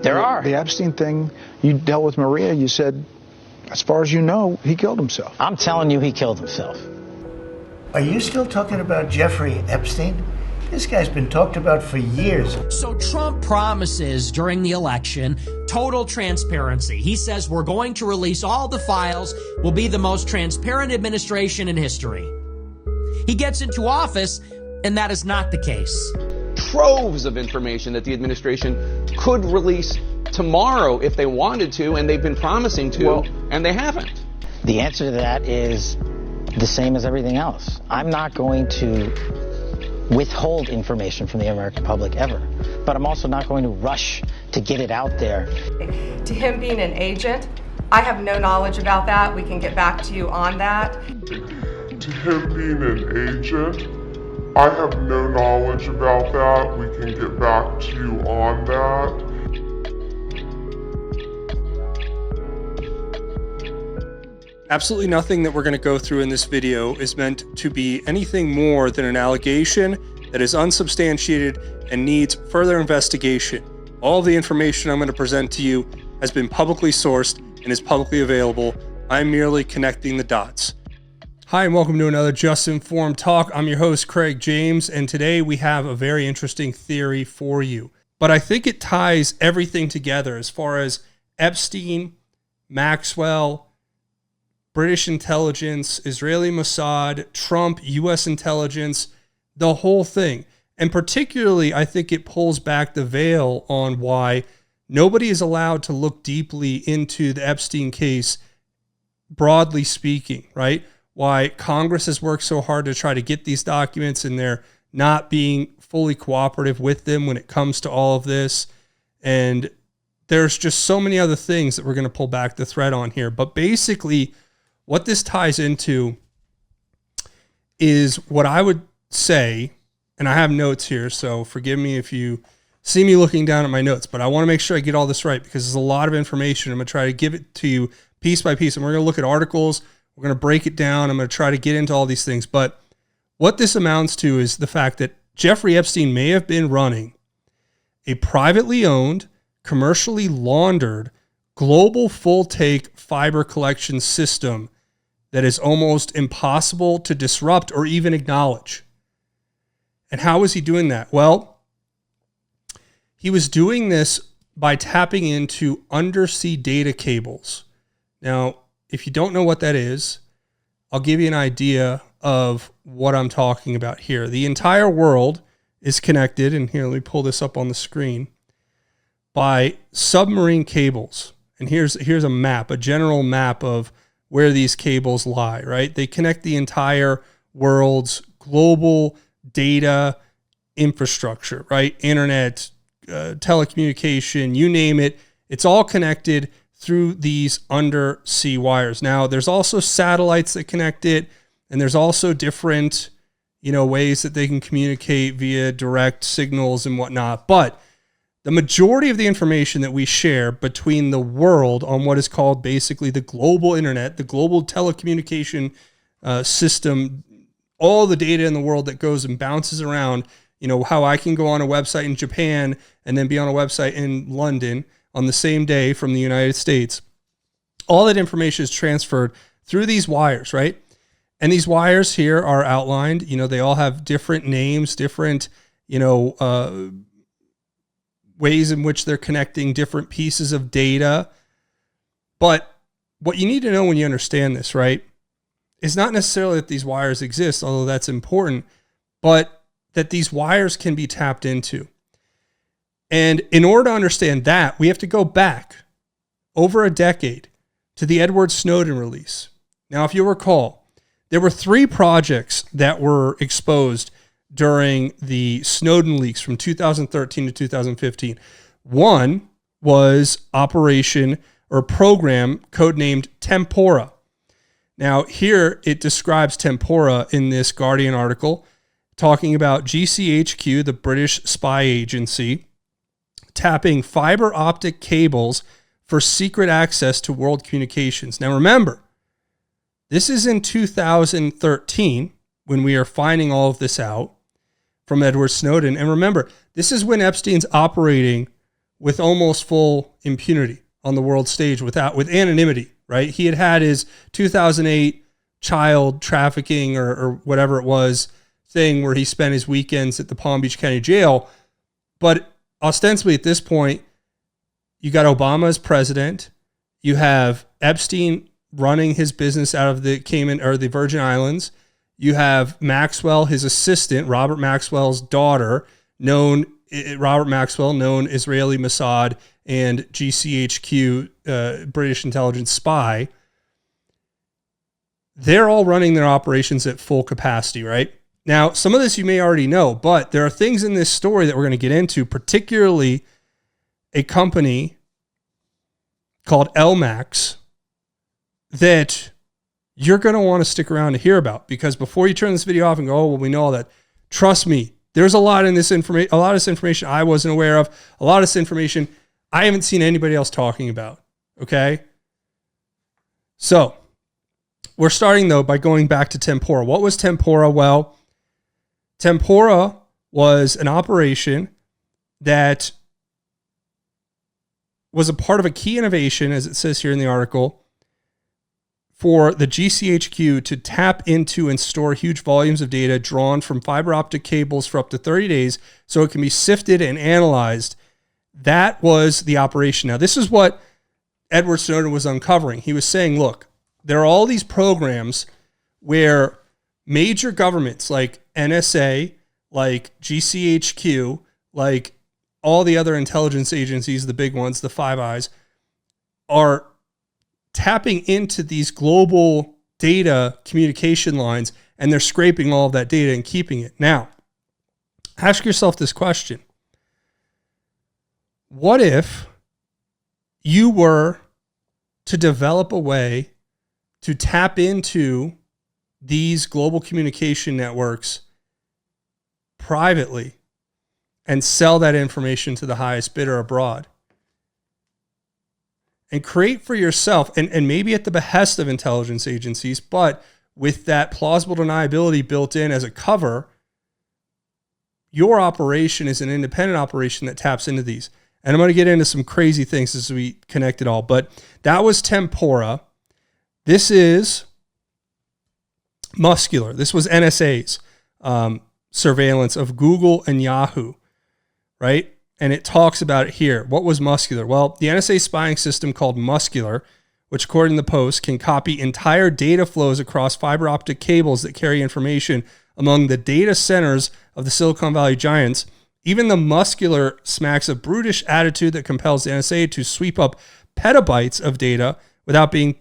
There are. The Epstein thing, you dealt with Maria, you said, as far as you know, he killed himself. I'm telling you, he killed himself. Are you still talking about Jeffrey Epstein? This guy's been talked about for years. So Trump promises during the election total transparency. He says we're going to release all the files, we'll be the most transparent administration in history. He gets into office, and that is not the case. Troves of information that the administration could release tomorrow if they wanted to, and they've been promising to, and they haven't. The answer to that is the same as everything else. I'm not going to withhold information from the American public ever, but I'm also not going to rush to get it out there. To him being an agent, I have no knowledge about that. We can get back to you on that. To him being an agent, I have no knowledge about that. We can get back to you on that. Absolutely nothing that we're going to go through in this video is meant to be anything more than an allegation that is unsubstantiated and needs further investigation. All the information I'm going to present to you has been publicly sourced and is publicly available. I'm merely connecting the dots. Hi, and welcome to another Just Informed Talk. I'm your host, Craig James, and today we have a very interesting theory for you. But I think it ties everything together as far as Epstein, Maxwell, British intelligence, Israeli Mossad, Trump, U.S. intelligence, the whole thing. And particularly, I think it pulls back the veil on why nobody is allowed to look deeply into the Epstein case, broadly speaking, right? Why Congress has worked so hard to try to get these documents and they're not being fully cooperative with them when it comes to all of this. And there's just so many other things that we're going to pull back the thread on here. But basically, what this ties into is what I would say, and I have notes here, so forgive me if you see me looking down at my notes, but I want to make sure I get all this right because there's a lot of information. I'm going to try to give it to you piece by piece, and we're going to look at articles. We're going to break it down. I'm going to try to get into all these things. But what this amounts to is the fact that Jeffrey Epstein may have been running a privately owned, commercially laundered, global full-take fiber collection system that is almost impossible to disrupt or even acknowledge. And how is he doing that? Well, he was doing this by tapping into undersea data cables. Now, if you don't know what that is, I'll give you an idea of what I'm talking about here. The entire world is connected, and here, let me pull this up on the screen, by submarine cables. And here's a map, a general map of where these cables lie, right? They connect the entire world's global data infrastructure, right? Internet, telecommunication, you name it. It's all connected through these undersea wires. Now, there's also satellites that connect it, and there's also different, ways that they can communicate via direct signals and whatnot. But the majority of the information that we share between the world on what is called basically the global internet, the global telecommunication system, all the data in the world that goes and bounces around, how I can go on a website in Japan and then be on a website in London on the same day from the United States. All that information is transferred through these wires, right? And these wires here are outlined. They all have different names, different, ways in which they're connecting different pieces of data. But what you need to know when you understand this, right, is not necessarily that these wires exist, although that's important, but that these wires can be tapped into. And in order to understand that, we have to go back over a decade to the Edward Snowden release. Now, if you recall, there were 3 projects that were exposed during the Snowden leaks from 2013 to 2015. One was Operation or program codenamed Tempora. Now, here it describes Tempora in this Guardian article, talking about GCHQ, the British spy agency, tapping fiber optic cables for secret access to world communications. Now, remember, this is in 2013 when we are finding all of this out from Edward Snowden. And remember, this is when Epstein's operating with almost full impunity with anonymity, right? He had his 2008 child trafficking or whatever it was thing where he spent his weekends at the Palm Beach County Jail. But ostensibly at this point, you got Obama as president. You have Epstein running his business out of the Cayman or the Virgin Islands. You have Maxwell, his assistant, Robert Maxwell's daughter, known Israeli Mossad and GCHQ, British intelligence spy. They're all running their operations at full capacity, right? Now, some of this you may already know, but there are things in this story that we're going to get into, particularly a company called LMAX that you're going to want to stick around to hear about, because before you turn this video off and go, oh, well, we know all that, trust me, there's a lot of this information I wasn't aware of, a lot of this information I haven't seen anybody else talking about, okay? So, we're starting, though, by going back to Tempora. What was Tempora? Well, Tempora was an operation that was a part of a key innovation, as it says here in the article, for the GCHQ to tap into and store huge volumes of data drawn from fiber optic cables for up to 30 days so it can be sifted and analyzed. That was the operation. Now, this is what Edward Snowden was uncovering. He was saying, look, there are all these programs where major governments like NSA, like GCHQ, like all the other intelligence agencies, the big ones, the Five Eyes, are tapping into these global data communication lines, and they're scraping all of that data and keeping it. Now, ask yourself this question. What if you were to develop a way to tap into these global communication networks privately and sell that information to the highest bidder abroad? And create for yourself, and maybe at the behest of intelligence agencies, but with that plausible deniability built in as a cover, your operation is an independent operation that taps into these. And I'm going to get into some crazy things as we connect it all. But that was Tempora. This is Muscular. This was NSA's surveillance of Google and Yahoo, right? And it talks about it here. What was Muscular? Well, the NSA spying system called Muscular, which according to the Post, can copy entire data flows across fiber optic cables that carry information among the data centers of the Silicon Valley giants. Even the Muscular smacks of brutish attitude that compels the NSA to sweep up petabytes of data without being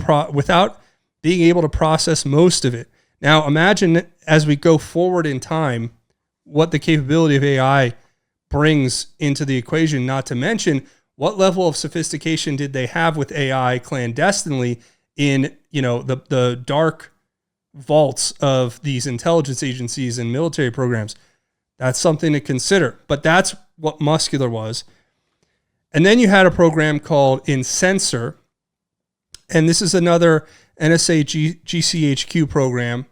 able to process most of it. Now, imagine as we go forward in time, what the capability of AI brings into the equation, not to mention what level of sophistication did they have with AI clandestinely in, the dark vaults of these intelligence agencies and military programs. That's something to consider. But that's what Muscular was. And then you had a program called Incensor, and this is another NSA GCHQ program.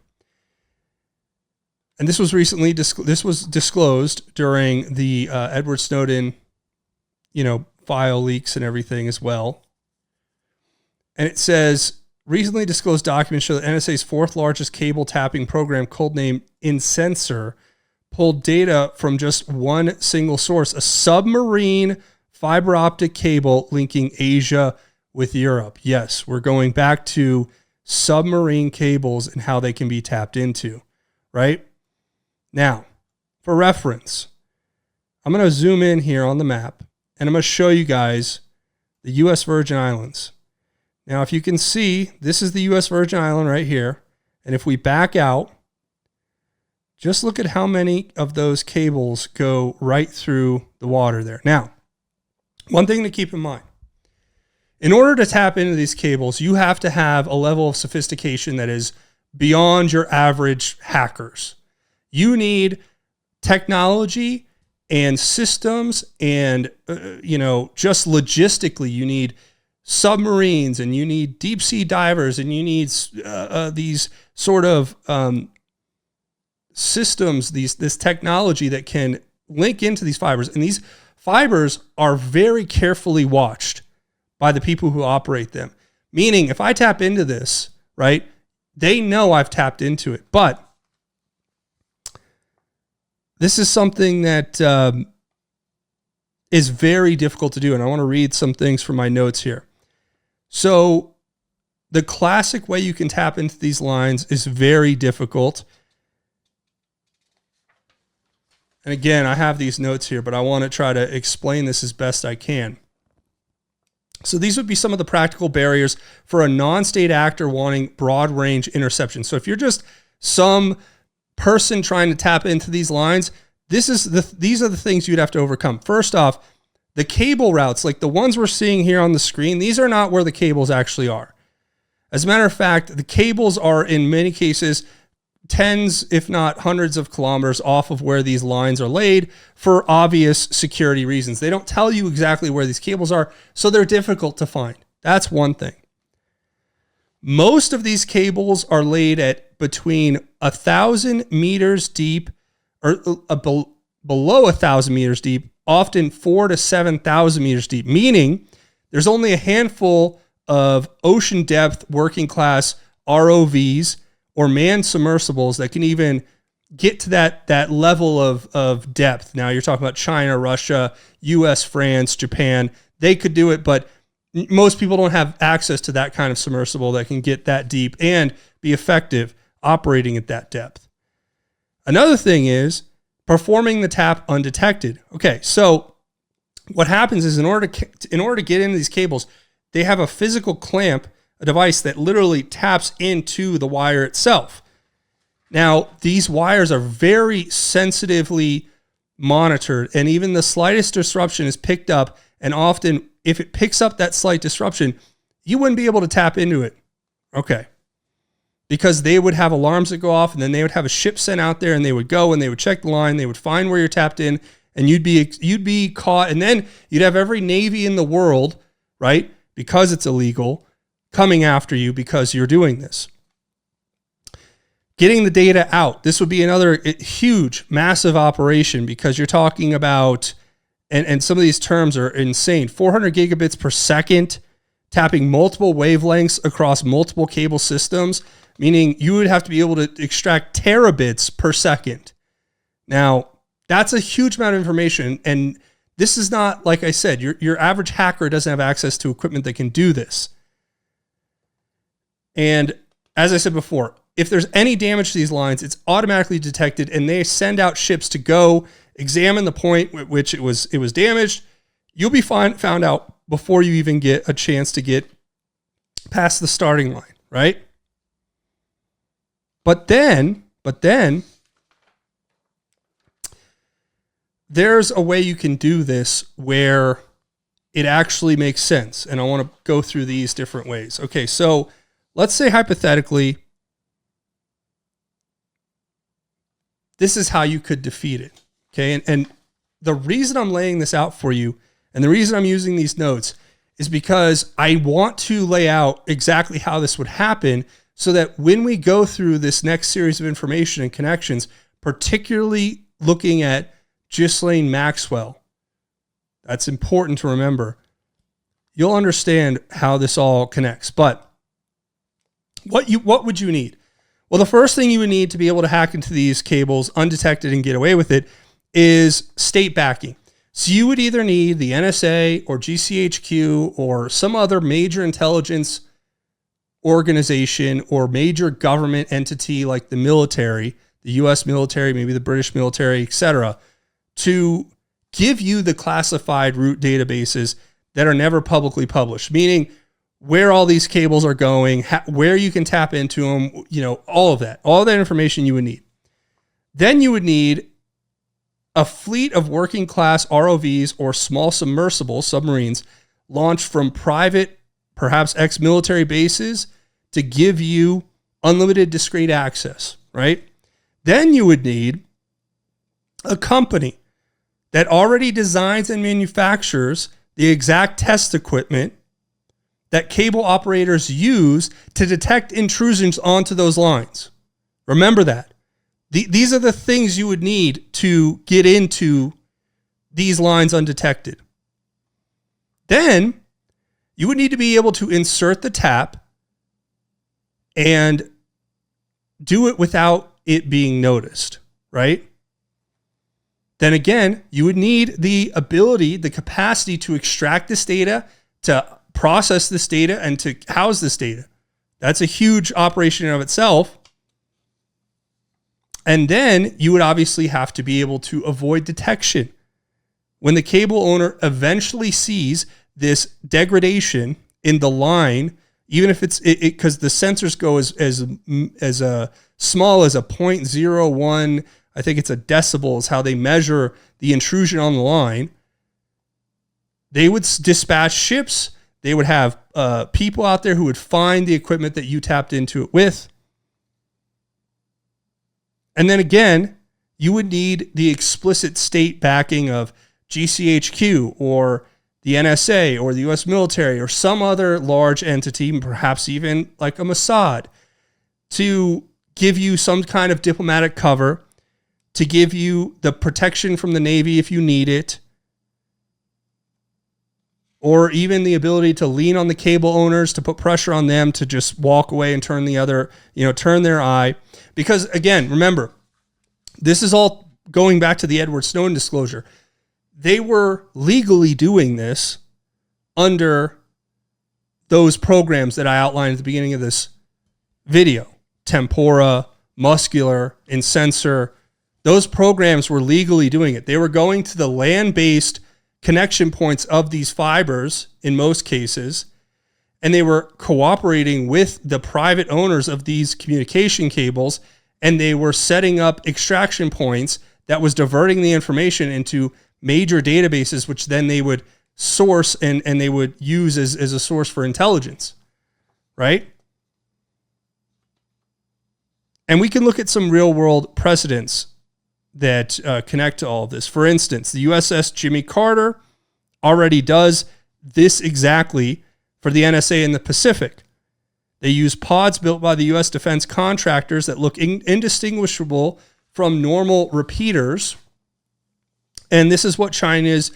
And this was recently disclosed during the Edward Snowden, file leaks and everything as well. And it says, recently disclosed documents show that NSA's fourth largest cable tapping program, codenamed Incensor, pulled data from just one single source, a submarine fiber optic cable linking Asia with Europe. Yes, we're going back to submarine cables and how they can be tapped into, right? Now, for reference, I'm going to zoom in here on the map, and I'm going to show you guys the U.S. Virgin Islands. Now, if you can see, this is the U.S. Virgin Island right here. And if we back out, just look at how many of those cables go right through the water there. Now, one thing to keep in mind, in order to tap into these cables, you have to have a level of sophistication that is beyond your average hackers. You need technology and systems and, just logistically, you need submarines and you need deep sea divers and you need these sort of systems, this technology that can link into these fibers. And these fibers are very carefully watched by the people who operate them. Meaning, if I tap into this, right, they know I've tapped into it. But this is something that is very difficult to do. And I want to read some things from my notes here. So the classic way you can tap into these lines is very difficult. And again, I have these notes here, but I want to try to explain this as best I can. So these would be some of the practical barriers for a non-state actor wanting broad range interception. So if you're just some person trying to tap into these lines, these are the things you'd have to overcome. First off, the cable routes, like the ones we're seeing here on the screen, these are not where the cables actually are. As a matter of fact, the cables are in many cases tens, if not hundreds of kilometers off of where these lines are laid for obvious security reasons. They don't tell you exactly where these cables are, so they're difficult to find. That's one thing. Most of these cables are laid at between 1,000 meters deep or below 1,000 meters deep, often 4,000 to 7,000 meters deep, meaning there's only a handful of ocean depth working class ROVs or manned submersibles that can even get to that level of depth. Now you're talking about China, Russia, US, France, Japan. They could do it, but most people don't have access to that kind of submersible that can get that deep and be effective operating at that depth. Another thing is performing the tap undetected. Okay, so what happens is in order to get into these cables, they have a physical clamp, a device that literally taps into the wire itself. Now, these wires are very sensitively monitored, and even the slightest disruption is picked up, and often if it picks up that slight disruption, you wouldn't be able to tap into it. Okay. Because they would have alarms that go off, and then they would have a ship sent out there, and they would go and they would check the line, they would find where you're tapped in, and you'd be caught, and then you'd have every Navy in the world, right, because it's illegal, coming after you because you're doing this. Getting the data out. This would be another huge, massive operation because you're talking about, and some of these terms are insane, 400 gigabits per second, tapping multiple wavelengths across multiple cable systems, meaning you would have to be able to extract terabits per second. Now, that's a huge amount of information, and this is not, like I said, your average hacker doesn't have access to equipment that can do this. And as I said before, if there's any damage to these lines, it's automatically detected, and they send out ships to go examine the point at which it was damaged. You'll be found out before you even get a chance to get past the starting line, right? But then there's a way you can do this where it actually makes sense. And I want to go through these different ways. Okay, so let's say hypothetically, this is how you could defeat it. Okay, and the reason I'm laying this out for you, and the reason I'm using these notes, is because I want to lay out exactly how this would happen so that when we go through this next series of information and connections, particularly looking at Ghislaine Maxwell, that's important to remember, you'll understand how this all connects. But what would you need? Well, the first thing you would need to be able to hack into these cables undetected and get away with it is state backing. So you would either need the NSA or GCHQ or some other major intelligence organization or major government entity like the military, the US military, maybe the British military, etc., to give you the classified root databases that are never publicly published, meaning where all these cables are going, where you can tap into them, all of that information you would need. Then you would need a fleet of working class ROVs or small submersible submarines launched from private, perhaps ex-military bases to give you unlimited discrete access, right? Then you would need a company that already designs and manufactures the exact test equipment that cable operators use to detect intrusions onto those lines. Remember that. These are the things you would need to get into these lines undetected. Then you would need to be able to insert the tap and do it without it being noticed, right? Then again, you would need the ability, the capacity to extract this data, to process this data, and to house this data. That's a huge operation in of itself. And then you would obviously have to be able to avoid detection. When the cable owner eventually sees this degradation in the line, even if it's because the sensors go as small as a 0.01, I think it's a decibel is how they measure the intrusion on the line. They would dispatch ships. They would have people out there who would find the equipment that you tapped into it with. And then again, you would need the explicit state backing of GCHQ or the NSA or the US military or some other large entity, perhaps even like a Mossad, to give you some kind of diplomatic cover, to give you the protection from the Navy if you need it, or even the ability to lean on the cable owners to put pressure on them to just walk away and turn their eye. Because again, remember, this is all going back to the Edward Snowden disclosure. They were legally doing this under those programs that I outlined at the beginning of this video. Tempora, Muscular, Incensor. Those programs were legally doing it. They were going to the land-based connection points of these fibers in most cases, and they were cooperating with the private owners of these communication cables, and they were setting up extraction points that was diverting the information into major databases, which then they would source and they would use as a source for intelligence, right? And we can look at some real world precedents that connect to all of this. For instance, the USS Jimmy Carter already does this exactly for the NSA in the Pacific. They use pods built by the U.S. defense contractors that look indistinguishable from normal repeaters. And this is what China's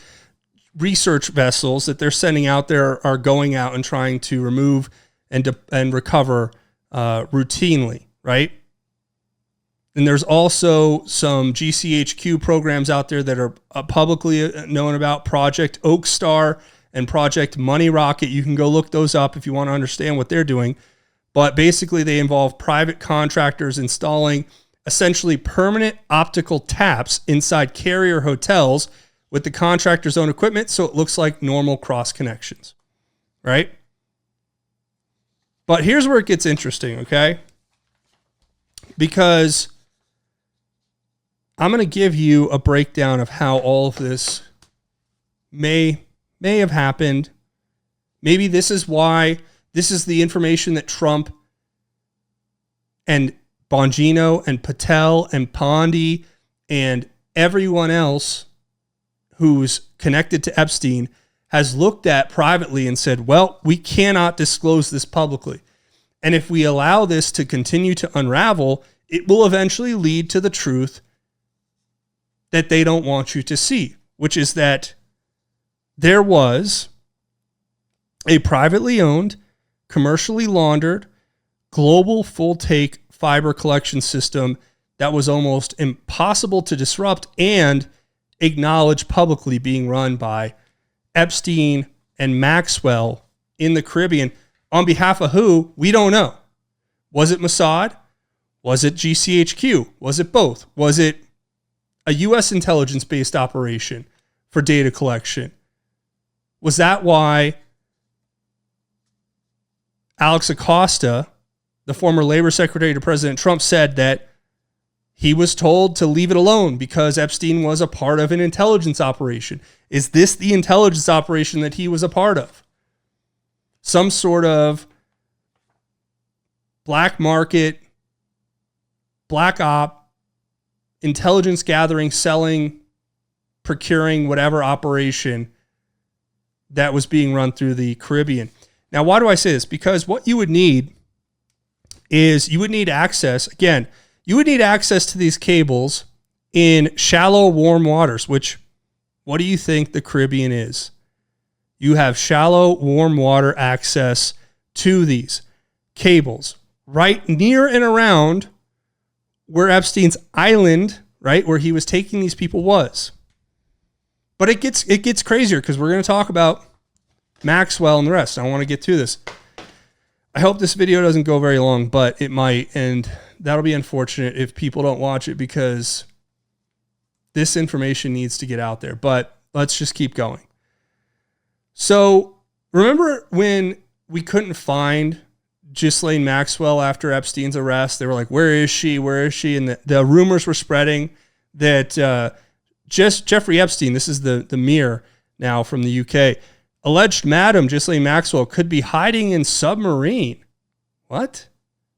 research vessels that they're sending out there are going out and trying to remove and recover routinely, right? And there's also some GCHQ programs out there that are publicly known about, Project Oak Star and Project Money Rocket. You can go look those up if you want to understand what they're doing. But basically, they involve private contractors installing essentially permanent optical taps inside carrier hotels with the contractor's own equipment, so it looks like normal cross connections, right? But here's where it gets interesting, okay? Because I'm going to give you a breakdown of how all of this may have happened. Maybe this is why this is the information that Trump and Bongino and Patel and Pondy and everyone else who's connected to Epstein has looked at privately and said, well, we cannot disclose this publicly. And if we allow this to continue to unravel, it will eventually lead to the truth that they don't want you to see, which is that there was a privately owned, commercially laundered, global full-take fiber collection system that was almost impossible to disrupt and acknowledge publicly being run by Epstein and Maxwell in the Caribbean. On behalf of who? We don't know. Was it Mossad? Was it GCHQ? Was it both? Was it a U.S. intelligence-based operation for data collection? Was that why Alex Acosta, the former labor secretary to President Trump, said that he was told to leave it alone because Epstein was a part of an intelligence operation? Is this the intelligence operation that he was a part of? Some sort of black market, black op, intelligence gathering, selling, procuring, whatever operation that was being run through the Caribbean. Now, why do I say this? Because what you would need is you would need access. Again, you would need access to these cables in shallow, warm waters, which what do you think the Caribbean is? You have shallow, warm water access to these cables right near and around where Epstein's island, right, where he was taking these people was. But it gets crazier because we're going to talk about Maxwell and the rest. I want to get to this. I hope this video doesn't go very long, but it might, and that'll be unfortunate if people don't watch it because this information needs to get out there. But let's just keep going. So remember when we couldn't find Ghislaine Maxwell after Epstein's arrest? They were like, where is she? Where is she? And the rumors were spreading that just Jeffrey Epstein, this is the Mirror now from the UK, alleged Madam Ghislaine Maxwell could be hiding in submarine. What?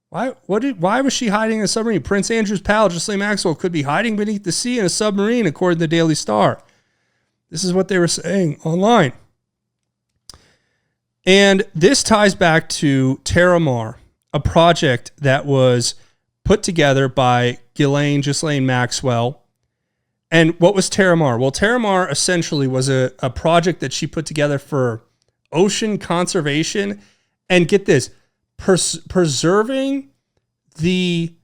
Why was she hiding in a submarine? Prince Andrew's pal, Ghislaine Maxwell, could be hiding beneath the sea in a submarine, according to the Daily Star. This is what they were saying online. And this ties back to Terramar, a project that was put together by Ghislaine Maxwell. And what was Terramar? Well, Terramar essentially was a project that she put together for ocean conservation. And get this, preserving the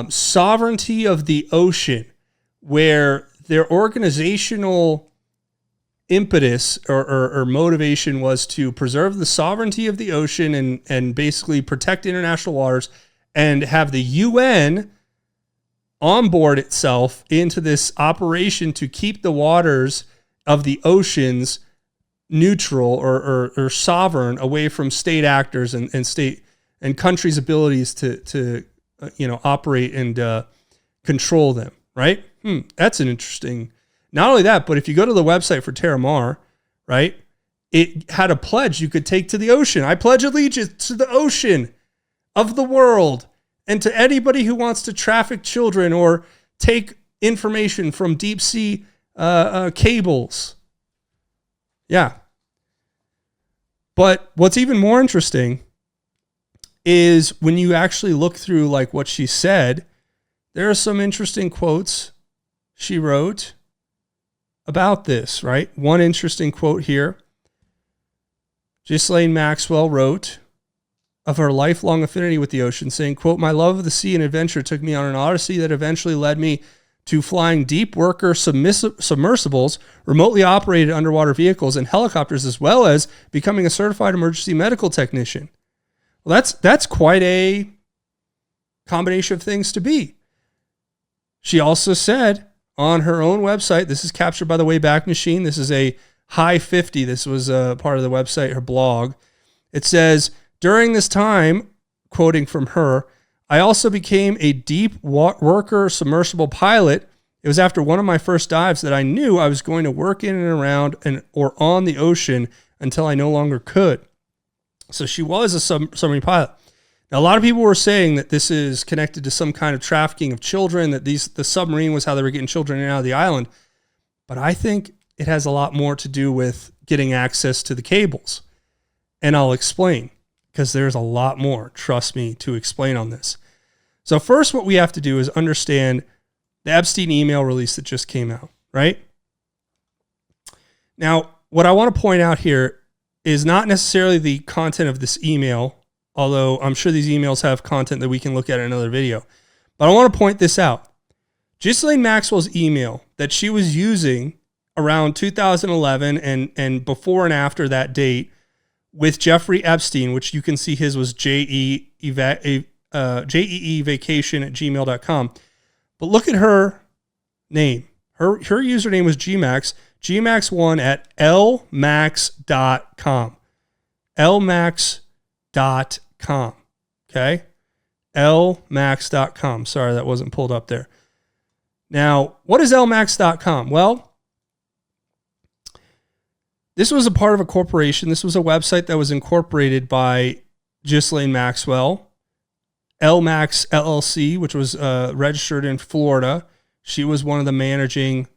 sovereignty of the ocean, where their organizational impetus or motivation was to preserve the sovereignty of the ocean and basically protect international waters and have the UN onboard itself into this operation to keep the waters of the oceans neutral or sovereign away from state actors and state and countries' abilities to operate and control them, right? That's an interesting. Not only that, but if you go to the website for Terramar, right, it had a pledge you could take to the ocean. I pledge allegiance to the ocean of the world and to anybody who wants to traffic children or take information from deep sea cables. Yeah. But what's even more interesting is when you actually look through like what she said, there are some interesting quotes she wrote about this, right? One interesting quote here. Ghislaine Maxwell wrote of her lifelong affinity with the ocean, saying, quote, "My love of the sea and adventure took me on an odyssey that eventually led me to flying deep worker submersibles, remotely operated underwater vehicles, and helicopters, as well as becoming a certified emergency medical technician." Well, that's quite a combination of things to be. She also said on her own website, this is captured by the Wayback Machine. This is a high 50. This was a part of the website, her blog. It says, during this time, quoting from her, "I also became a deep worker submersible pilot. It was after one of my first dives that I knew I was going to work in and around or on the ocean until I no longer could." So she was a submarine pilot. Now, a lot of people were saying that this is connected to some kind of trafficking of children, that the submarine was how they were getting children in and out of the island. But I think it has a lot more to do with getting access to the cables. And I'll explain, because there's a lot more, trust me, to explain on this. So first, what we have to do is understand the Epstein email release that just came out, right? Now, what I want to point out here is not necessarily the content of this email, although I'm sure these emails have content that we can look at in another video. But I want to point this out. Ghislaine Maxwell's email that she was using around 2011 and before and after that date with Jeffrey Epstein, which you can see his was jeevacation@gmail.com. But look at her name. Her username was gmax, gmax1 at lmax.com. lmax.com. Okay? lmax.com. Sorry, that wasn't pulled up there. Now, what is lmax.com? Well, this was a part of a corporation. This was a website that was incorporated by Ghislaine Maxwell, LMAX LLC, which was registered in Florida. She was one of the managing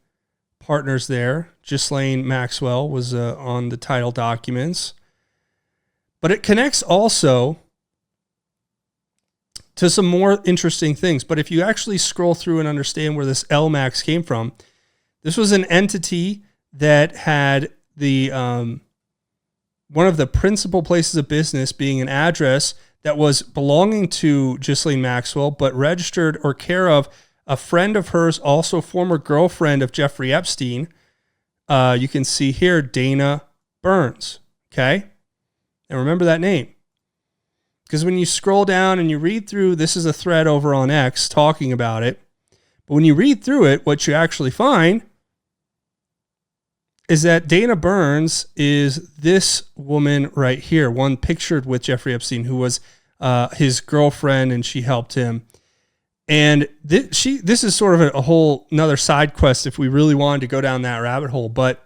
partners there. Ghislaine Maxwell was on the title documents. But it connects also to some more interesting things. But if you actually scroll through and understand where this LMAX came from, this was an entity that had the one of the principal places of business being an address that was belonging to Ghislaine Maxwell, but registered or care of a friend of hers, also former girlfriend of Jeffrey Epstein. You can see here, Dana Burns. Okay. And remember that name. Because when you scroll down and you read through, this is a thread over on X talking about it. But when you read through it, what you actually find is that Dana Burns is this woman right here, one pictured with Jeffrey Epstein, who was his girlfriend, and she helped him. And this is sort of a whole another side quest if we really wanted to go down that rabbit hole. But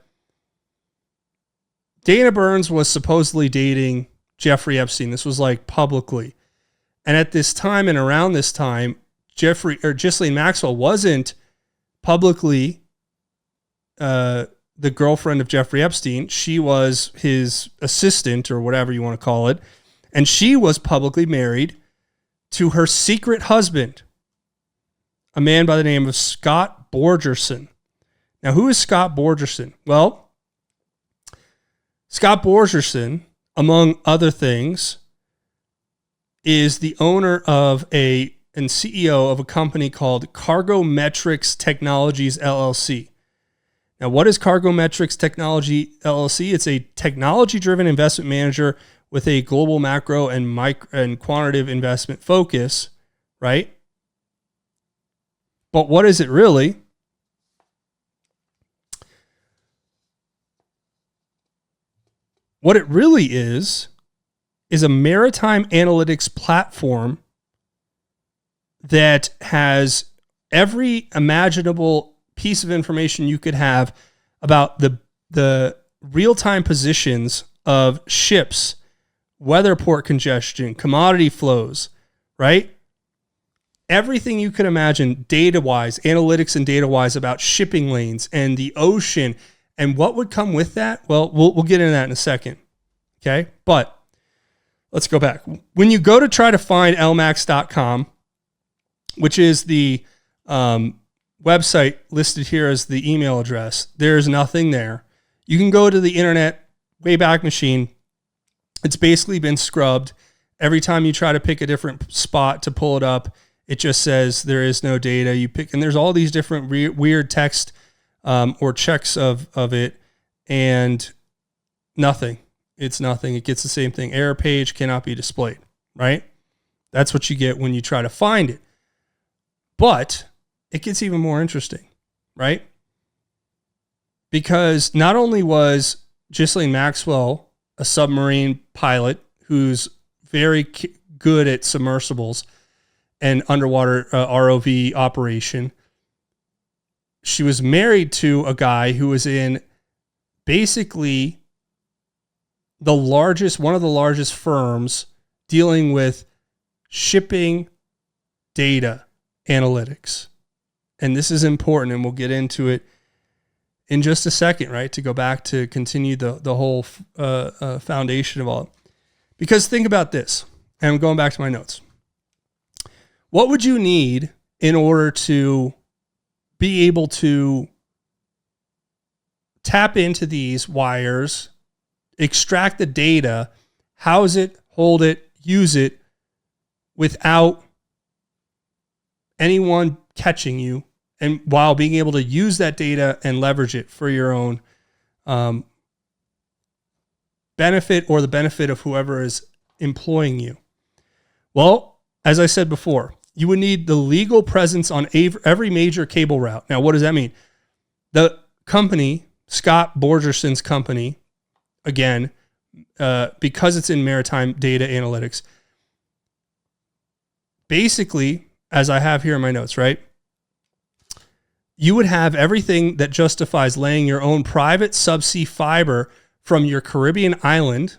Dana Burns was supposedly dating Jeffrey Epstein. This was like publicly. And at this time and around this time, Ghislaine Maxwell wasn't publicly the girlfriend of Jeffrey Epstein. She was his assistant or whatever you want to call it. And she was publicly married to her secret husband, a man by the name of Scott Borgerson. Now, who is Scott Borgerson? Well, Scott Borgerson, among other things, is the owner of and CEO of a company called Cargometrics Technologies, LLC. Now, what is Cargometrics Technology, LLC? It's a technology-driven investment manager with a global macro and quantitative investment focus, right? But what is it really? What it really is a maritime analytics platform that has every imaginable piece of information you could have about the real-time positions of ships, weather port congestion, commodity flows, right? Everything you could imagine data-wise, analytics and data-wise about shipping lanes and the ocean and what would come with that. Well, we'll get into that in a second, okay? But let's go back. When you go to try to find lmax.com, which is the website listed here as the email address, there's nothing there. You can go to the internet Wayback Machine. It's basically been scrubbed. Every time you try to pick a different spot to pull it up, it just says there is no data. You pick, and there's all these different weird text or checks of it, and nothing. It's nothing. It gets the same thing. Error page cannot be displayed, right? That's what you get when you try to find it. But it gets even more interesting, right? Because not only was Ghislaine Maxwell a submarine pilot who's very good at submersibles and underwater ROV operation, she was married to a guy who was in basically one of the largest firms dealing with shipping data analytics. And this is important, and we'll get into it in just a second, right? To go back to continue the whole foundation of all it. Because think about this, and I'm going back to my notes. What would you need in order to be able to tap into these wires, extract the data, house it, hold it, use it without anyone catching you, and while being able to use that data and leverage it for your own benefit or the benefit of whoever is employing you? Well, as I said before, you would need the legal presence on every major cable route. Now, what does that mean? The company, Scott Borgerson's company, again, because it's in maritime data analytics, basically, as I have here in my notes, right? You would have everything that justifies laying your own private subsea fiber from your Caribbean island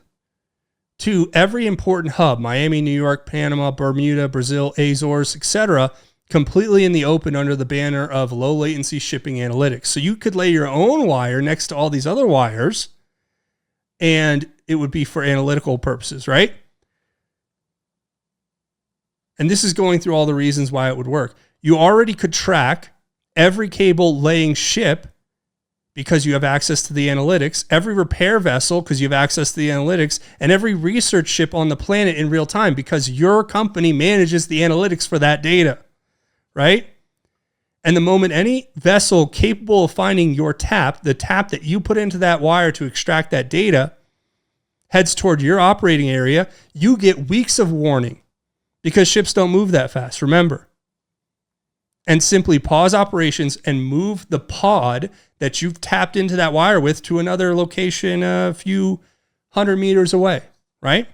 to every important hub, Miami, New York, Panama, Bermuda, Brazil, Azores, etc., completely in the open under the banner of low latency shipping analytics. So you could lay your own wire next to all these other wires, and it would be for analytical purposes, right? And this is going through all the reasons why it would work. You already could track every cable laying ship because you have access to the analytics, every repair vessel because you have access to the analytics, and every research ship on the planet in real time because your company manages the analytics for that data, right? And the moment any vessel capable of finding your tap, the tap that you put into that wire to extract that data, heads toward your operating area, you get weeks of warning because ships don't move that fast, remember. And simply pause operations and move the pod that you've tapped into that wire with to another location a few 100 meters away, right?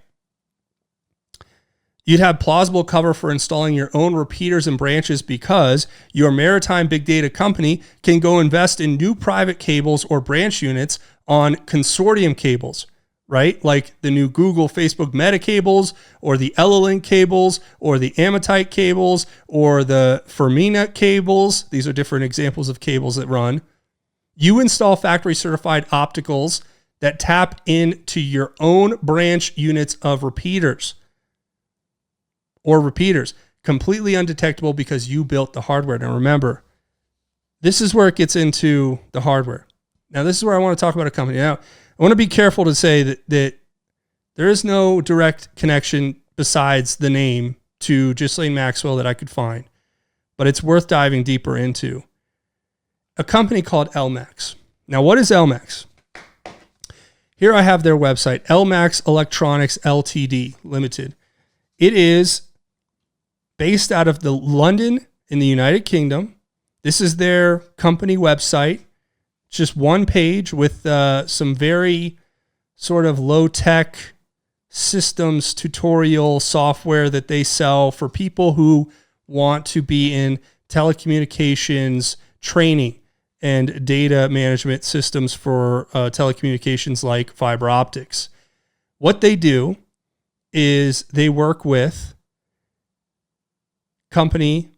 You'd have plausible cover for installing your own repeaters and branches because your maritime big data company can go invest in new private cables or branch units on consortium cables, right? Like the new Google, Facebook Meta cables, or the Elolink cables, or the Ametite cables, or the Fermina cables. These are different examples of cables that run. You install factory certified opticals that tap into your own branch units of repeaters, completely undetectable because you built the hardware. Now remember, this is where it gets into the hardware. Now this is where I want to talk about a company. Now I want to be careful to say that there is no direct connection besides the name to Ghislaine Maxwell that I could find, but it's worth diving deeper into. A company called LMAX. Now what is LMAX? Here I have their website, LMAX Electronics Ltd. Limited. It is based out of the London in the United Kingdom. This is their company website. It's just one page with some very sort of low-tech systems tutorial software that they sell for people who want to be in telecommunications training and data management systems for telecommunications like fiber optics. What they do is they work with companies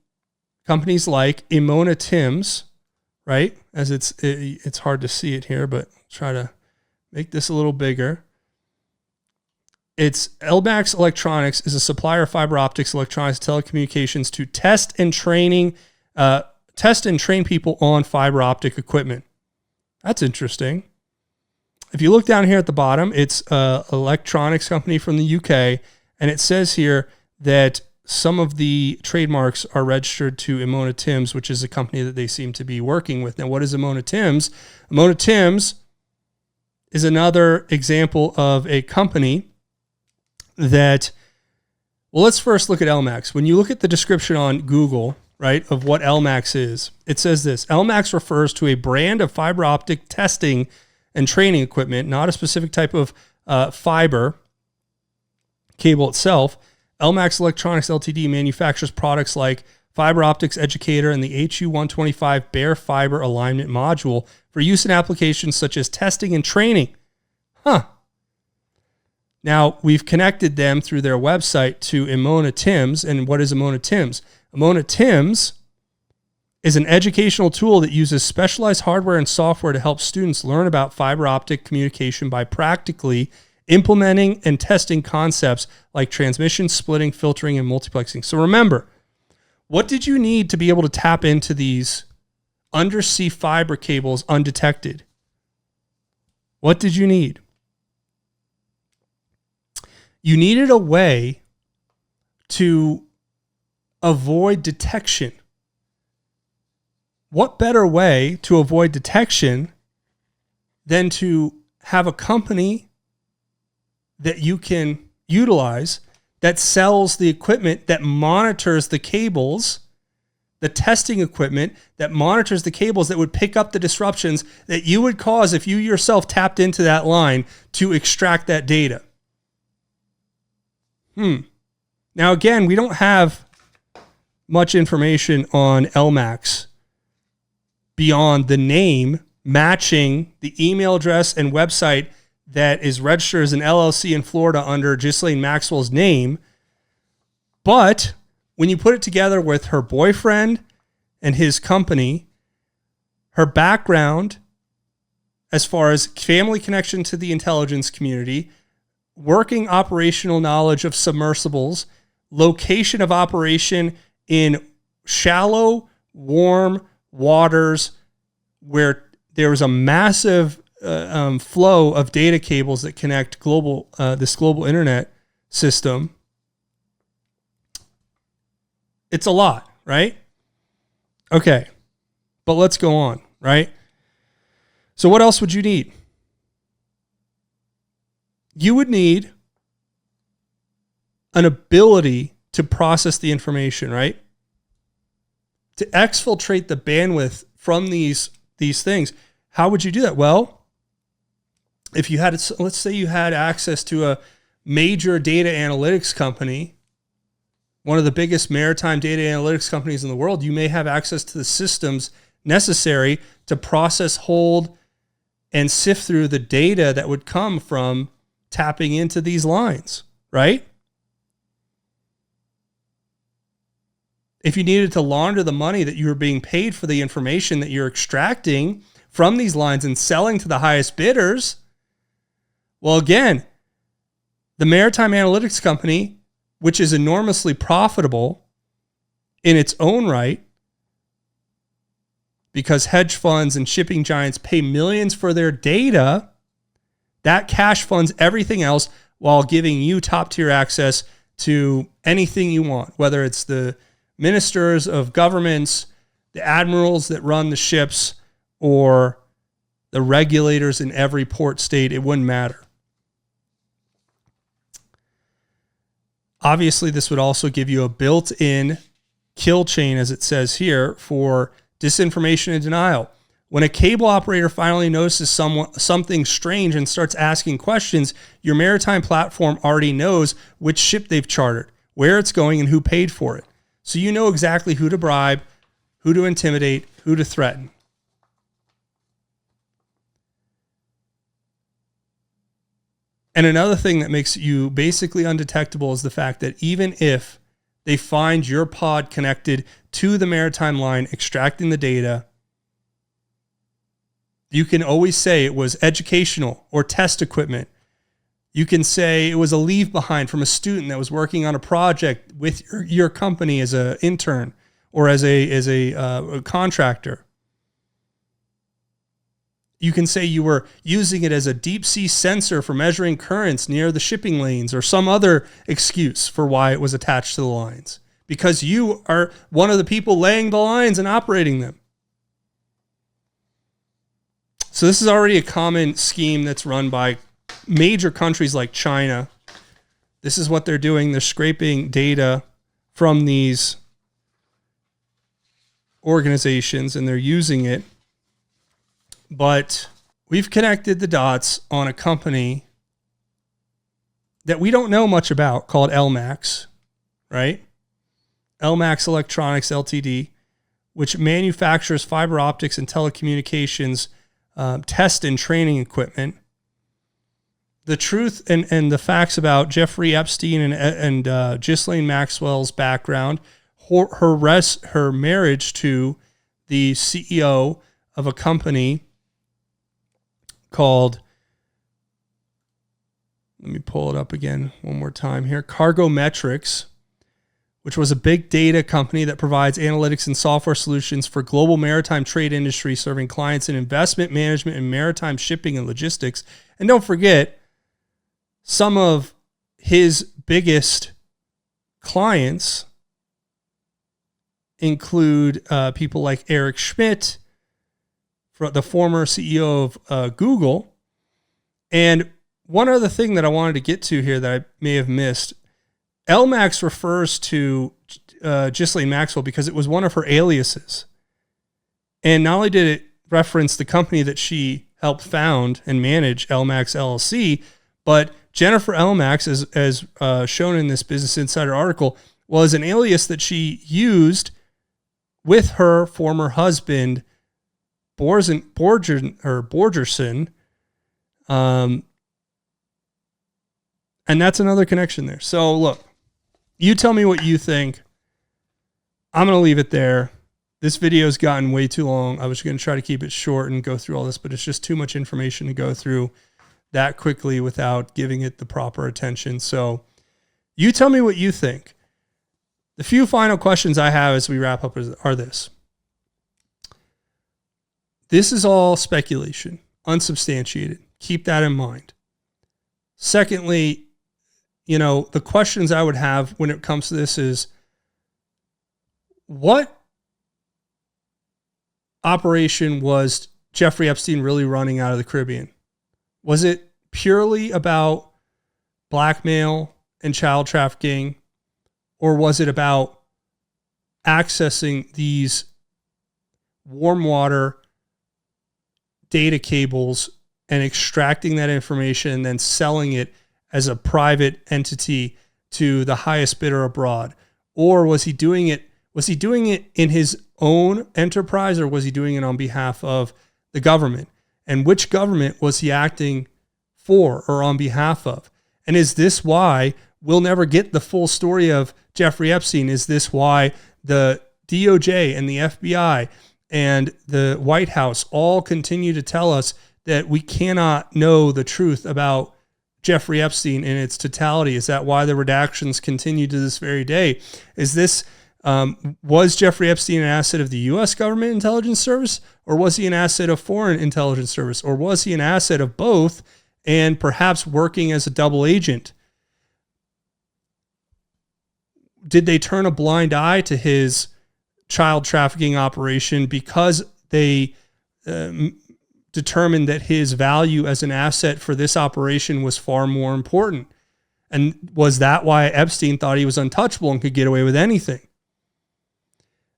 like Emona Timms, right? As it's hard to see it here, but try to make this a little bigger. It's LMAX Electronics is a supplier of fiber optics, electronics, telecommunications to test and train people on fiber optic equipment. That's interesting. If you look down here at the bottom, it's an electronics company from the UK, and it says here that some of the trademarks are registered to Emona Timms, which is a company that they seem to be working with. Now, what is Emona Timms? Emona Timms is another example of a company that, well, let's first look at LMAX. When you look at the description on Google, right, of what LMAX is, it says this: LMAX refers to a brand of fiber optic testing and training equipment, not a specific type of fiber cable itself. LMAX Electronics Ltd. manufactures products like Fiber Optics Educator and the HU125 Bare Fiber Alignment Module for use in applications such as testing and training. Now, we've connected them through their website to Emona Timms. And what is Emona Timms? Emona Timms is an educational tool that uses specialized hardware and software to help students learn about fiber optic communication by practically implementing and testing concepts like transmission, splitting, filtering, and multiplexing. So remember, what did you need to be able to tap into these undersea fiber cables undetected? What did you need? You needed a way to avoid detection. What better way to avoid detection than to have a company that you can utilize that sells the equipment that monitors the cables, the testing equipment that monitors the cables that would pick up the disruptions that you would cause if you yourself tapped into that line to extract that data. Now, again, we don't have much information on LMAX beyond the name matching the email address and website that is registered as an LLC in Florida under Ghislaine Maxwell's name. But when you put it together with her boyfriend and his company, her background as far as family connection to the intelligence community, working operational knowledge of submersibles, location of operation in shallow, warm waters where there was a massive flow of data cables that connect this global internet system. It's a lot, right? Okay, but let's go on, right? So what else would you need? You would need an ability to process the information, right? To exfiltrate the bandwidth from these things. How would you do that? Well, if you had, let's say you had access to a major data analytics company, one of the biggest maritime data analytics companies in the world, you may have access to the systems necessary to process, hold, and sift through the data that would come from tapping into these lines, right? If you needed to launder the money that you were being paid for the information that you're extracting from these lines and selling to the highest bidders, well, again, the maritime analytics company, which is enormously profitable in its own right, because hedge funds and shipping giants pay millions for their data, that cash funds everything else while giving you top-tier access to anything you want, whether it's the ministers of governments, the admirals that run the ships, or the regulators in every port state. It wouldn't matter. Obviously, this would also give you a built-in kill chain, as it says here, for disinformation and denial. When a cable operator finally notices something strange and starts asking questions, your maritime platform already knows which ship they've chartered, where it's going, and who paid for it. So you know exactly who to bribe, who to intimidate, who to threaten. And another thing that makes you basically undetectable is the fact that even if they find your pod connected to the maritime line, extracting the data, you can always say it was educational or test equipment. You can say it was a leave behind from a student that was working on a project with your company as an intern or as a contractor. You can say you were using it as a deep sea sensor for measuring currents near the shipping lanes, or some other excuse for why it was attached to the lines, because you are one of the people laying the lines and operating them. So this is already a common scheme that's run by major countries like China. This is what they're doing. They're scraping data from these organizations and they're using it. But we've connected the dots on a company that we don't know much about called LMAX, right? LMAX Electronics Ltd., which manufactures fiber optics and telecommunications test and training equipment. The truth and the facts about Jeffrey Epstein and Ghislaine Maxwell's background, her marriage to the CEO of a company called, let me pull it up again one more time here, Cargometrics, which was a big data company that provides analytics and software solutions for global maritime trade industry, serving clients in investment management and maritime shipping and logistics. And don't forget, some of his biggest clients include people like Eric Schmidt, the former CEO of Google. And one other thing that I wanted to get to here that I may have missed, LMAX refers to Ghislaine Maxwell because it was one of her aliases. And not only did it reference the company that she helped found and manage, LMAX LLC, but Jennifer LMAX, as shown in this Business Insider article, was an alias that she used with her former husband, Borgerson. And that's another connection there. So look, you tell me what you think. I'm going to leave it there. This video's gotten way too long. I was going to try to keep it short and go through all this, but it's just too much information to go through that quickly without giving it the proper attention. So you tell me what you think. The few final questions I have as we wrap up are this. this is all speculation, unsubstantiated. Keep that in mind. Secondly, the questions I would have when it comes to this is, what operation was Jeffrey Epstein really running out of the Caribbean? Was it purely about blackmail and child trafficking, or was it about accessing these warm water data cables and extracting that information and then selling it as a private entity to the highest bidder abroad? Or was he doing it in his own enterprise, or was he doing it on behalf of the government? And which government was he acting for or on behalf of? And is this why we'll never get the full story of Jeffrey Epstein? Is this why the DOJ and the FBI and the White House all continue to tell us that we cannot know the truth about Jeffrey Epstein in its totality? Is that why the redactions continue to this very day? Is this, was Jeffrey Epstein an asset of the U.S. government intelligence service, or was he an asset of foreign intelligence service, or was he an asset of both and perhaps working as a double agent? Did they turn a blind eye to his child trafficking operation because they determined that his value as an asset for this operation was far more important? And was that why Epstein thought he was untouchable and could get away with anything?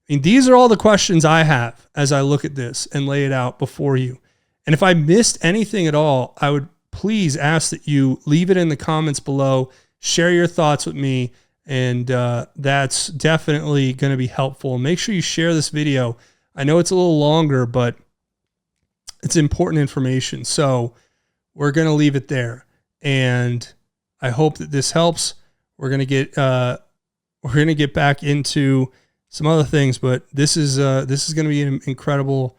I mean, these are all the questions I have as I look at this and lay it out before you. And if I missed anything at all, I would please ask that you leave it in the comments below, share your thoughts with me, and that's definitely going to be helpful. Make sure you share this video. I know it's a little longer, but it's important information. So we're going to leave it there. And I hope that this helps. We're going to get back into some other things, but this is going to be an incredible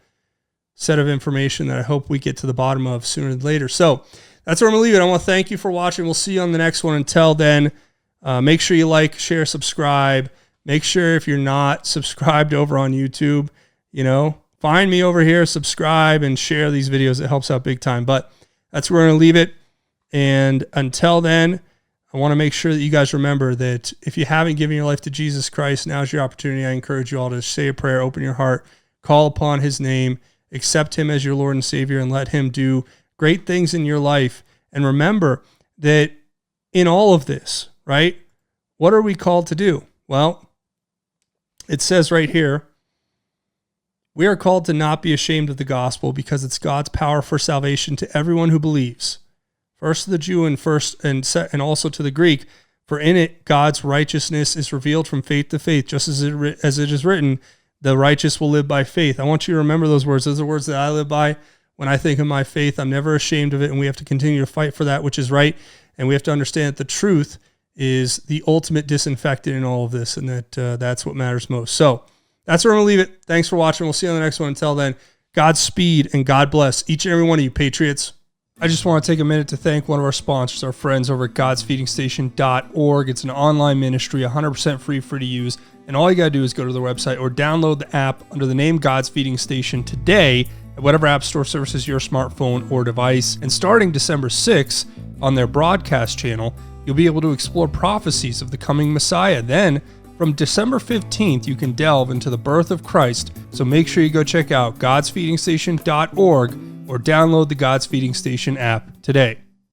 set of information that I hope we get to the bottom of sooner than later. So that's where I'm going to leave it. I want to thank you for watching. We'll see you on the next one. Until then, make sure you like, share, subscribe. Make sure if you're not subscribed over on YouTube, find me over here, subscribe, and share these videos. It helps out big time. But that's where we're going to leave it. And until then, I want to make sure that you guys remember that if you haven't given your life to Jesus Christ, now's your opportunity. I encourage you all to say a prayer, open your heart, call upon his name, accept him as your Lord and Savior, and let him do great things in your life. And remember that in all of this, right, what are we called to do? Well, it says right here, we are called to not be ashamed of the gospel because it's God's power for salvation to everyone who believes. First to the Jew and also to the Greek, for in it God's righteousness is revealed from faith to faith, just as it is written, the righteous will live by faith. I want you to remember those words. Those are words that I live by. When I think of my faith, I'm never ashamed of it, and we have to continue to fight for that which is right, and we have to understand that the truth is the ultimate disinfectant in all of this, and that's what matters most. So that's where I'm going to leave it. Thanks for watching. We'll see you on the next one. Until then, Godspeed and God bless each and every one of you, Patriots. I just want to take a minute to thank one of our sponsors, our friends over at godsfeedingstation.org. It's an online ministry, 100% free to use. And all you got to do is go to their website or download the app under the name God's Feeding Station today at whatever app store services your smartphone or device. And starting December 6th on their broadcast channel, you'll be able to explore prophecies of the coming Messiah. Then from December 15th, you can delve into the birth of Christ. So make sure you go check out godsfeedingstation.org or download the God's Feeding Station app today.